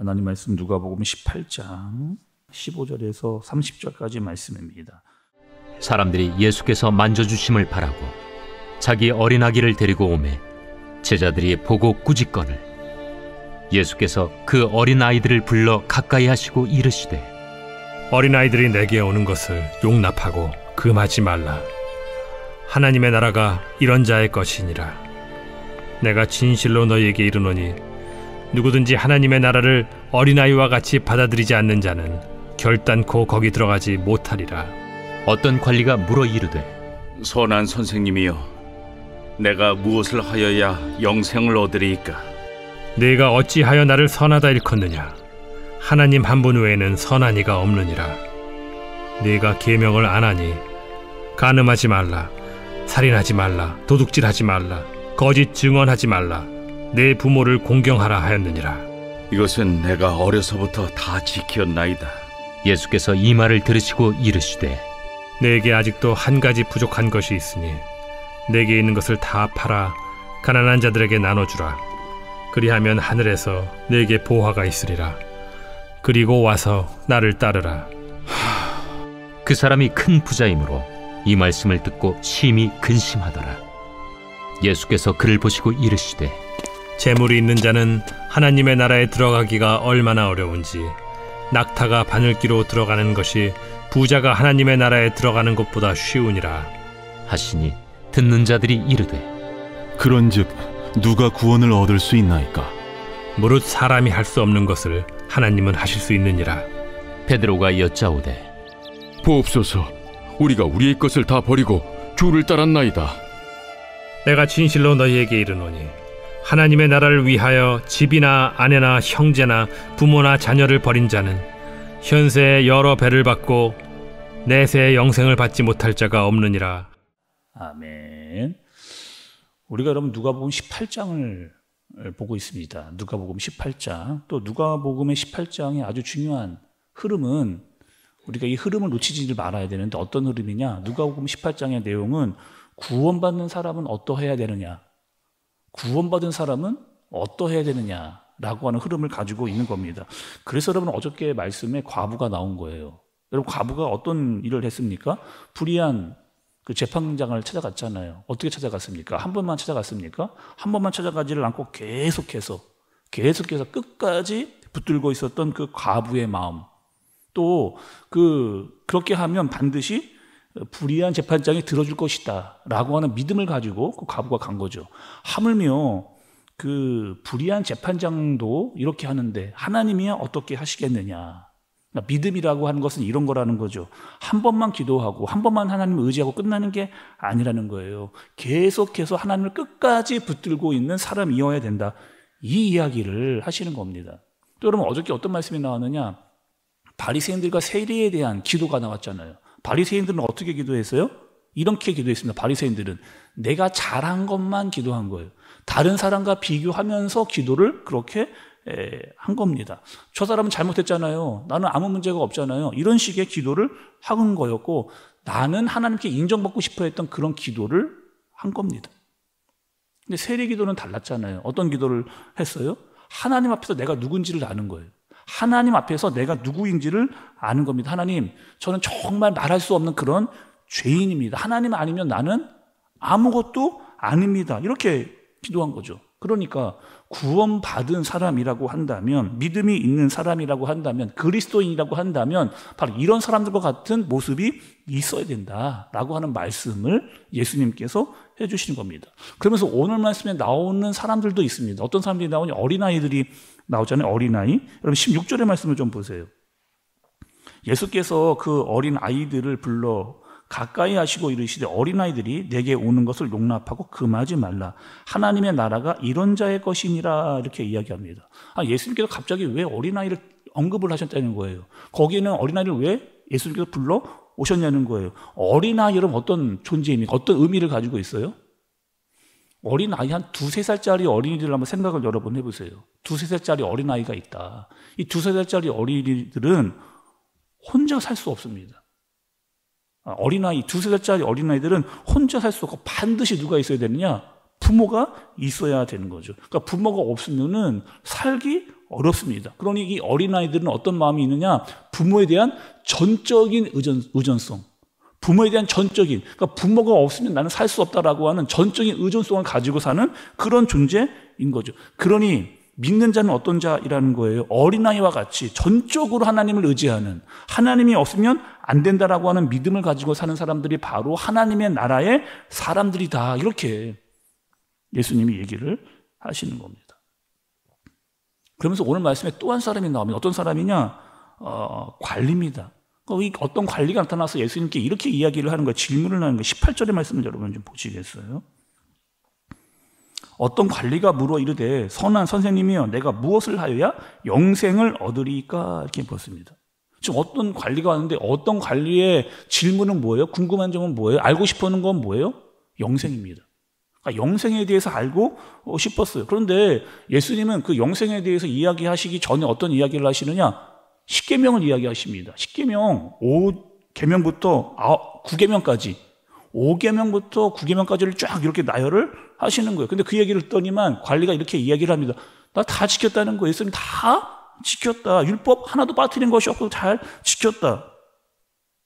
하나님 말씀 누가복음 18장 15절에서 30절까지 말씀입니다. 사람들이 예수께서 만져주심을 바라고 자기 어린아기를 데리고 오매 제자들이 보고 꾸짖거늘 예수께서 그 어린아이들을 불러 가까이 하시고 이르시되 어린아이들이 내게 오는 것을 용납하고 금하지 말라. 하나님의 나라가 이런 자의 것이니라. 내가 진실로 너희에게 이르노니 누구든지 하나님의 나라를 어린아이와 같이 받아들이지 않는 자는 결단코 거기 들어가지 못하리라. 어떤 관리가 물어 이르되 선한 선생님이여, 내가 무엇을 하여야 영생을 얻으리이까? 네가 어찌하여 나를 선하다 일컫느냐? 하나님 한 분 외에는 선한 이가 없느니라. 네가 계명을 안 하니 간음하지 말라, 살인하지 말라, 도둑질하지 말라, 거짓 증언하지 말라, 내 부모를 공경하라 하였느니라. 이것은 내가 어려서부터 다 지켰나이다. 예수께서 이 말을 들으시고 이르시되 내게 아직도 한 가지 부족한 것이 있으니 내게 있는 것을 다 팔아 가난한 자들에게 나눠주라. 그리하면 하늘에서 내게 보화가 있으리라. 그리고 와서 나를 따르라. 그 사람이 큰 부자이므로 이 말씀을 듣고 심히 근심하더라. 예수께서 그를 보시고 이르시되 재물이 있는 자는 하나님의 나라에 들어가기가 얼마나 어려운지 낙타가 바늘기로 들어가는 것이 부자가 하나님의 나라에 들어가는 것보다 쉬우니라 하시니 듣는 자들이 이르되 그런즉 누가 구원을 얻을 수 있나이까? 무릇 사람이 할 수 없는 것을 하나님은 하실 수 있느니라. 베드로가 여짜오되 보옵소서, 우리가 우리의 것을 다 버리고 주를 따랐나이다. 내가 진실로 너희에게 이르노니 하나님의 나라를 위하여 집이나 아내나 형제나 부모나 자녀를 버린 자는 현세에 여러 배를 받고 내세에 영생을 받지 못할 자가 없느니라. 아멘. 우리가 여러분 누가복음 18장을 보고 있습니다. 누가복음 18장. 또 누가복음의 18장의 아주 중요한 흐름은 우리가 이 흐름을 놓치지 말아야 되는데 어떤 흐름이냐? 누가복음 18장의 내용은 구원받는 사람은 어떠해야 되느냐? 구원받은 사람은 어떠해야 되느냐라고 하는 흐름을 가지고 있는 겁니다. 그래서 여러분 어저께 말씀에 과부가 나온 거예요. 여러분 과부가 어떤 일을 했습니까? 불의한 그 재판장을 찾아갔잖아요. 어떻게 찾아갔습니까? 한 번만 찾아갔습니까? 한 번만 찾아가지를 않고 계속해서 끝까지 붙들고 있었던 그 과부의 마음. 또 그렇게 하면 반드시 불의한 재판장이 들어줄 것이다 라고 하는 믿음을 가지고 그 과부가 간 거죠. 하물며 그 불의한 재판장도 이렇게 하는데 하나님이야 어떻게 하시겠느냐. 그러니까 믿음이라고 하는 것은 이런 거라는 거죠. 한 번만 기도하고 한 번만 하나님을 의지하고 끝나는 게 아니라는 거예요. 계속해서 하나님을 끝까지 붙들고 있는 사람이어야 된다. 이 이야기를 하시는 겁니다. 또 여러분 어저께 어떤 말씀이 나왔느냐. 바리새인들과 세리에 대한 기도가 나왔잖아요. 바리새인들은 어떻게 기도했어요? 이렇게 기도했습니다. 바리새인들은 내가 잘한 것만 기도한 거예요. 다른 사람과 비교하면서 기도를 그렇게 한 겁니다. 저 사람은 잘못했잖아요. 나는 아무 문제가 없잖아요. 이런 식의 기도를 한 거였고 나는 하나님께 인정받고 싶어 했던 그런 기도를 한 겁니다. 근데 세리 기도는 달랐잖아요. 어떤 기도를 했어요? 하나님 앞에서 내가 누군지를 아는 거예요. 하나님 앞에서 내가 누구인지를 아는 겁니다. 하나님, 저는 정말 말할 수 없는 그런 죄인입니다. 하나님 아니면 나는 아무것도 아닙니다. 이렇게 기도한 거죠. 그러니까 구원받은 사람이라고 한다면, 믿음이 있는 사람이라고 한다면, 그리스도인이라고 한다면 바로 이런 사람들과 같은 모습이 있어야 된다라고 하는 말씀을 예수님께서 해주시는 겁니다. 그러면서 오늘 말씀에 나오는 사람들도 있습니다. 어떤 사람들이 나오냐? 어린아이들이 나오잖아요. 어린아이. 여러분 16절의 말씀을 좀 보세요. 예수께서 그 어린아이들을 불러 가까이 하시고 이르시되 어린아이들이 내게 오는 것을 용납하고 금하지 말라. 하나님의 나라가 이런 자의 것이니라. 이렇게 이야기합니다. 예수님께서 갑자기 왜 어린아이를 언급을 하셨다는 거예요. 거기에는 어린아이를 왜 예수님께서 불러 오셨냐는 거예요. 어린아이 여러분 어떤 존재입니까? 어떤 의미를 가지고 있어요? 어린아이 한 2-3살짜리 어린이들 한번 생각을 여러분 해보세요. 2-3살짜리 어린아이가 있다. 이 2-3살짜리 어린이들은 혼자 살 수 없습니다. 어린아이, 2-3살짜리 어린아이들은 혼자 살 수 없고 반드시 누가 있어야 되느냐? 부모가 있어야 되는 거죠. 그러니까 부모가 없으면은 살기 어렵습니다. 그러니 이 어린아이들은 어떤 마음이 있느냐? 부모에 대한 전적인 의존성. 부모에 대한 전적인, 그러니까 부모가 없으면 나는 살 수 없다라고 하는 전적인 의존성을 가지고 사는 그런 존재인 거죠. 그러니 믿는 자는 어떤 자이라는 거예요? 어린아이와 같이 전적으로 하나님을 의지하는, 하나님이 없으면 안 된다라고 하는 믿음을 가지고 사는 사람들이 바로 하나님의 나라의 사람들이다. 이렇게 예수님이 얘기를 하시는 겁니다. 그러면서 오늘 말씀에 또 한 사람이 나옵니다. 어떤 사람이냐? 관리입니다. 어떤 관리가 나타나서 예수님께 이렇게 이야기를 하는 거예요. 질문을 하는 거예요. 18절의 말씀을 여러분 좀 보시겠어요? 어떤 관리가 물어 이르되 선한 선생님이여 내가 무엇을 하여야 영생을 얻으리까? 이렇게 묻습니다. 지금 어떤 관리가 왔는데 어떤 관리의 질문은 뭐예요? 궁금한 점은 뭐예요? 알고 싶어하는 건 뭐예요? 영생입니다. 그러니까 영생에 대해서 알고 싶었어요. 그런데 예수님은 그 영생에 대해서 이야기하시기 전에 어떤 이야기를 하시느냐? 10계명을 이야기하십니다. 10계명, 5계명부터 9계명까지, 5계명부터 9계명까지를 쫙 이렇게 나열을 하시는 거예요. 근데 그 얘기를 듣더니만 관리가 이렇게 이야기를 합니다. 나 다 지켰다는 거예요. 예수님 다 지켰다. 율법 하나도 빠뜨린 것이 없고 잘 지켰다.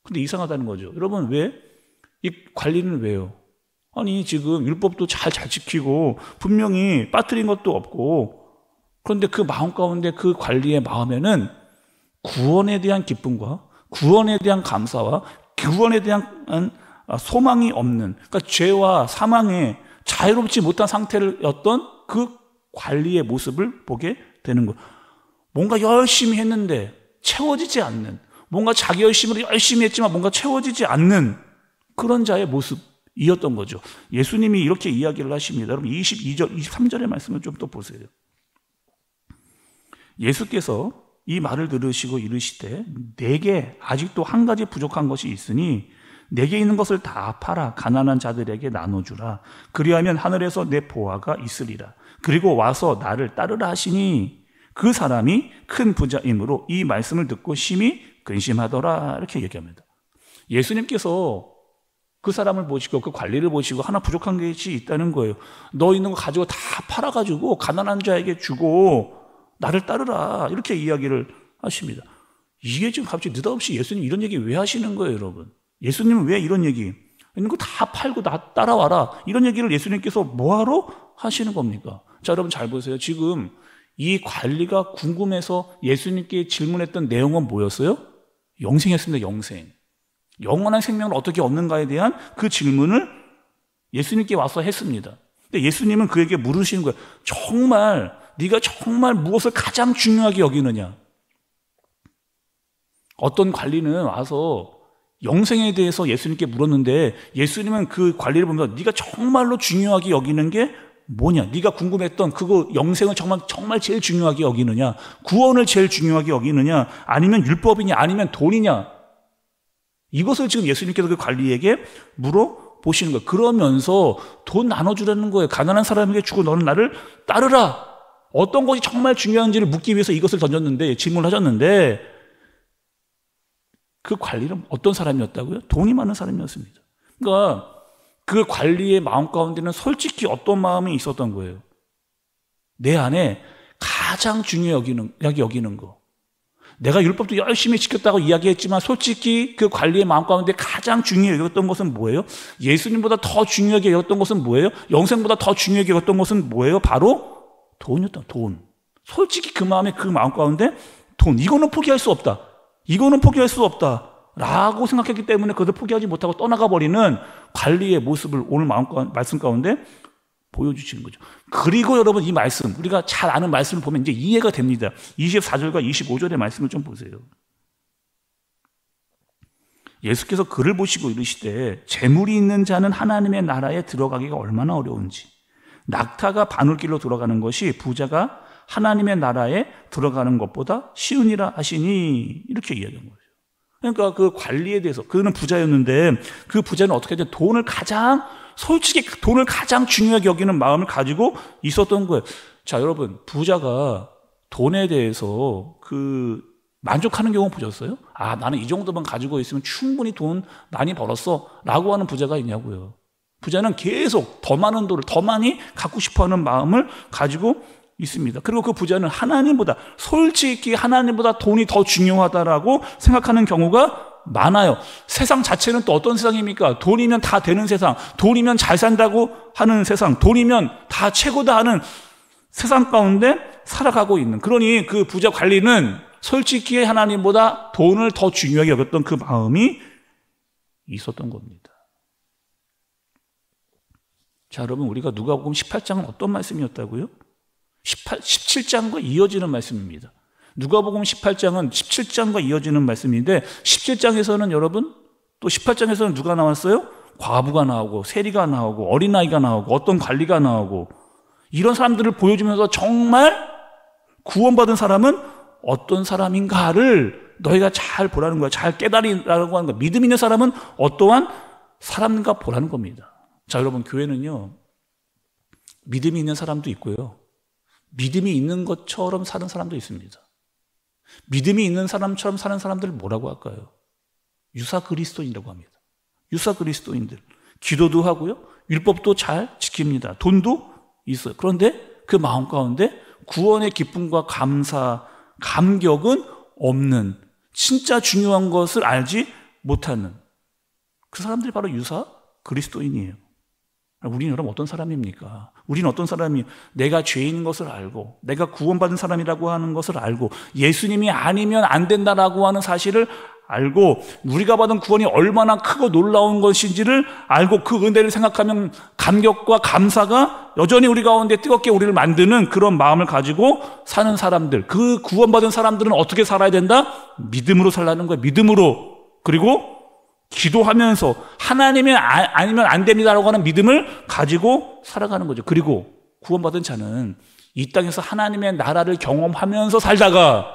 근데 이상하다는 거죠. 여러분, 왜? 이 관리는 왜요? 아니, 지금 율법도 잘 지키고 분명히 빠뜨린 것도 없고, 그런데 그 마음 가운데 그 관리의 마음에는 구원에 대한 기쁨과 구원에 대한 감사와 구원에 대한 소망이 없는, 그러니까 죄와 사망에 자유롭지 못한 상태였던 그 관리의 모습을 보게 되는 거예요. 뭔가 열심히 했는데 채워지지 않는, 뭔가 자기 열심으로 열심히 했지만 뭔가 채워지지 않는 그런 자의 모습이었던 거죠. 예수님이 이렇게 이야기를 하십니다. 여러분 22절, 23절의 말씀을 좀 또 보세요. 예수께서 이 말을 들으시고 이르시되 내게 아직도 한 가지 부족한 것이 있으니 내게 있는 것을 다 팔아 가난한 자들에게 나눠주라. 그리하면 하늘에서 내 보화가 있으리라. 그리고 와서 나를 따르라 하시니 그 사람이 큰 부자이므로 이 말씀을 듣고 심히 근심하더라. 이렇게 얘기합니다. 예수님께서 그 사람을 보시고 그 관리를 보시고 하나 부족한 것이 있다는 거예요. 너 있는 거 가지고 다 팔아가지고 가난한 자에게 주고 나를 따르라. 이렇게 이야기를 하십니다. 이게 지금 갑자기 느닷없이 예수님 이런 얘기 왜 하시는 거예요, 여러분? 예수님은 왜 이런 얘기? 있는 거 다 팔고 나 따라와라. 이런 얘기를 예수님께서 뭐하러 하시는 겁니까? 자, 여러분 잘 보세요. 지금 이 관리가 궁금해서 예수님께 질문했던 내용은 뭐였어요? 영생이었습니다. 영생. 영원한 생명을 어떻게 얻는가에 대한 그 질문을 예수님께 와서 했습니다. 근데 예수님은 그에게 물으시는 거예요. 정말 네가 정말 무엇을 가장 중요하게 여기느냐? 어떤 관리는 와서 영생에 대해서 예수님께 물었는데 예수님은 그 관리를 보면서 네가 정말로 중요하게 여기는 게 뭐냐? 네가 궁금했던 그거 영생을 정말 제일 중요하게 여기느냐? 구원을 제일 중요하게 여기느냐? 아니면 율법이냐? 아니면 돈이냐? 이것을 지금 예수님께서 그 관리에게 물어보시는 거예요. 그러면서 돈 나눠주라는 거예요. 가난한 사람에게 주고 너는 나를 따르라. 어떤 것이 정말 중요한지를 묻기 위해서 이것을 던졌는데, 질문을 하셨는데, 그 관리는 어떤 사람이었다고요? 돈이 많은 사람이었습니다. 그러니까 그 관리의 마음 가운데는 솔직히 어떤 마음이 있었던 거예요? 내 안에 가장 중요하게 여기는 거. 내가 율법도 열심히 지켰다고 이야기했지만 솔직히 그 관리의 마음 가운데 가장 중요하게 여겼던 것은 뭐예요? 예수님보다 더 중요하게 여겼던 것은 뭐예요? 영생보다 더 중요하게 여겼던 것은 뭐예요? 바로 돈이었다. 돈. 솔직히 그 마음 가운데 돈. 이거는 포기할 수 없다. 이거는 포기할 수 없다. 라고 생각했기 때문에 그것을 포기하지 못하고 떠나가 버리는 관리의 모습을 오늘 말씀 가운데 보여주시는 거죠. 그리고 여러분 이 말씀, 우리가 잘 아는 말씀을 보면 이제 이해가 됩니다. 24절과 25절의 말씀을 좀 보세요. 예수께서 그를 보시고 이르시되 재물이 있는 자는 하나님의 나라에 들어가기가 얼마나 어려운지, 낙타가 바늘길로 들어가는 것이 부자가 하나님의 나라에 들어가는 것보다 쉬우니라 하시니, 이렇게 이야기한 거죠. 그러니까 그 관리에 대해서, 그는 부자였는데 그 부자는 어떻게 했냐, 솔직히 돈을 가장 중요하게 여기는 마음을 가지고 있었던 거예요. 자, 여러분, 부자가 돈에 대해서 만족하는 경우 보셨어요? 아, 나는 이 정도만 가지고 있으면 충분히 돈 많이 벌었어 라고 하는 부자가 있냐고요. 부자는 계속 더 많은 돈을 더 많이 갖고 싶어하는 마음을 가지고 있습니다. 그리고 그 부자는 솔직히 하나님보다 돈이 더 중요하다라고 생각하는 경우가 많아요. 세상 자체는 또 어떤 세상입니까? 돈이면 다 되는 세상, 돈이면 잘 산다고 하는 세상, 돈이면 다 최고다 하는 세상 가운데 살아가고 있는, 그러니 그 부자 관리는 솔직히 하나님보다 돈을 더 중요하게 여겼던 그 마음이 있었던 겁니다. 자, 여러분, 우리가 누가복음 18장은 어떤 말씀이었다고요? 17장과 이어지는 말씀입니다. 누가복음 18장은 17장과 이어지는 말씀인데 17장에서는 여러분, 또 18장에서는 누가 나왔어요? 과부가 나오고 세리가 나오고 어린아이가 나오고 어떤 관리가 나오고 이런 사람들을 보여주면서 정말 구원받은 사람은 어떤 사람인가를 너희가 잘 보라는 거야. 잘 깨달으라고 하는 거야. 믿음 있는 사람은 어떠한 사람인가 보라는 겁니다. 자, 여러분, 교회는요, 믿음이 있는 사람도 있고요, 믿음이 있는 것처럼 사는 사람도 있습니다. 믿음이 있는 사람처럼 사는 사람들을 뭐라고 할까요? 유사 그리스도인이라고 합니다. 유사 그리스도인들. 기도도 하고요, 율법도 잘 지킵니다. 돈도 있어요. 그런데 그 마음 가운데 구원의 기쁨과 감사, 감격은 없는, 진짜 중요한 것을 알지 못하는 그 사람들이 바로 유사 그리스도인이에요. 우리는 여러분 어떤 사람입니까? 우리는 어떤 사람이 내가 죄인인 것을 알고 내가 구원받은 사람이라고 하는 것을 알고 예수님이 아니면 안 된다라고 하는 사실을 알고 우리가 받은 구원이 얼마나 크고 놀라운 것인지를 알고 그 은혜를 생각하면 감격과 감사가 여전히 우리 가운데 뜨겁게 우리를 만드는 그런 마음을 가지고 사는 사람들, 그 구원받은 사람들은 어떻게 살아야 된다? 믿음으로 살라는 거예요. 믿음으로. 그리고 기도하면서 하나님이 아니면 안 됩니다라고 하는 믿음을 가지고 살아가는 거죠. 그리고 구원받은 자는 이 땅에서 하나님의 나라를 경험하면서 살다가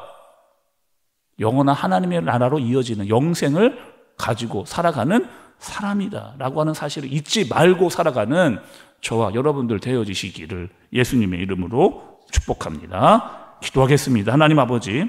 영원한 하나님의 나라로 이어지는 영생을 가지고 살아가는 사람이다라고 하는 사실을 잊지 말고 살아가는 저와 여러분들 되어지시기를 예수님의 이름으로 축복합니다. 기도하겠습니다. 하나님 아버지,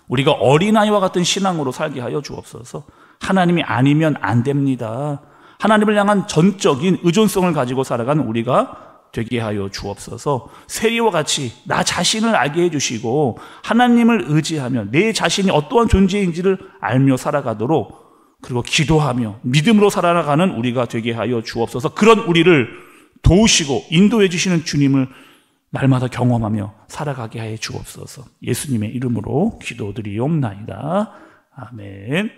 우리가 어린아이와 같은 신앙으로 살게 하여 주옵소서. 하나님이 아니면 안 됩니다. 하나님을 향한 전적인 의존성을 가지고 살아가는 우리가 되게 하여 주옵소서. 세리와 같이 나 자신을 알게 해주시고 하나님을 의지하며 내 자신이 어떠한 존재인지를 알며 살아가도록, 그리고 기도하며 믿음으로 살아가는 우리가 되게 하여 주옵소서. 그런 우리를 도우시고 인도해 주시는 주님을 날마다 경험하며 살아가게 하여 주옵소서. 예수님의 이름으로 기도드리옵나이다. 아멘.